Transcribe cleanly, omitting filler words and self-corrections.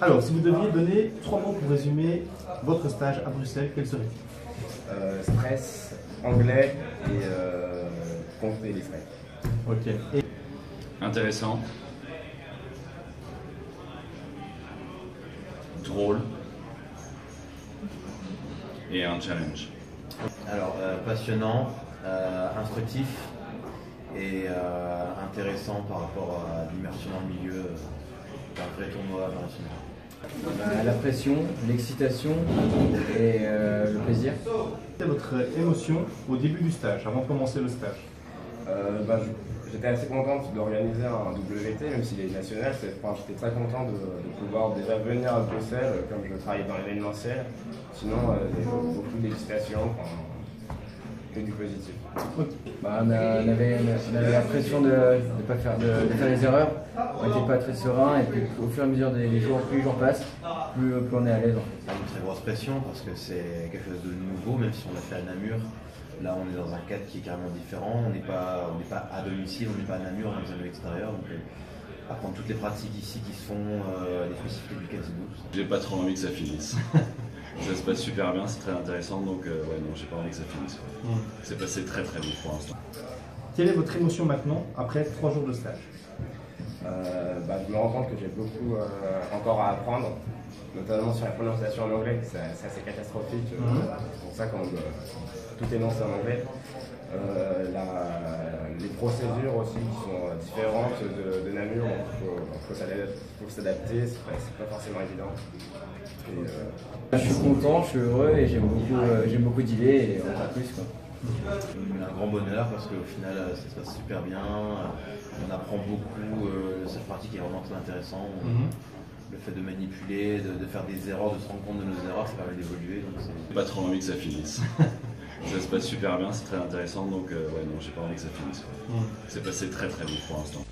Alors, si vous deviez donner 3 mots pour résumer votre stage à Bruxelles, quels seraient-ils? Stress, anglais et compter les frais. Ok. Et Intéressant, drôle et un challenge. Alors, passionnant, instructif et intéressant par rapport à l'immersion dans le milieu d'un vrai tournoi international. La pression, l'excitation et le plaisir. quelle est votre émotion au début du stage, avant de commencer le stage? J'étais assez contente d'organiser un WT, même s'il est national. J'étais très content de pouvoir déjà venir à Bruxelles, comme je travaille dans l'événementiel. Sinon, beaucoup d'excitation, que du positif. On avait la pression de faire des erreurs. On n'était pas très serein et puis au fur et à mesure des jours, plus les jours passent, plus on est à l'aise. C'est une très grosse pression parce que c'est quelque chose de nouveau, même si on l'a fait à Namur. Là, on est dans un cadre qui est carrément différent. On n'est pas à domicile, on n'est pas à Namur, on est dans un lieu extérieur. Donc, apprendre toutes les pratiques ici qui se font, les spécificités du casino. J'ai pas trop envie que ça finisse. Ça se passe super bien, c'est très intéressant, donc ouais, non, j'ai pas envie que ça finisse. C'est passé très très vite pour l'instant. Quelle est votre émotion maintenant, après 3 jours de stage? Je me rends compte que j'ai beaucoup encore à apprendre, notamment sur la prononciation en anglais, c'est assez catastrophique. C'est pour ça que tout est lancé en anglais. Les procédures aussi qui sont différentes de Namur, il faut s'adapter, c'est pas forcément évident. Je suis content, je suis heureux et j'aime beaucoup d'idées et encore plus, quoi. Un grand bonheur parce qu'au final ça se passe super bien, on apprend beaucoup, cette pratique est vraiment très intéressante. Le fait de manipuler, de faire des erreurs, de se rendre compte de nos erreurs, ça permet d'évoluer. J'ai pas trop envie que ça finisse. Ça se passe super bien, c'est très intéressant, donc ouais, non, j'ai pas envie que ça finisse. C'est passé très très vite pour l'instant.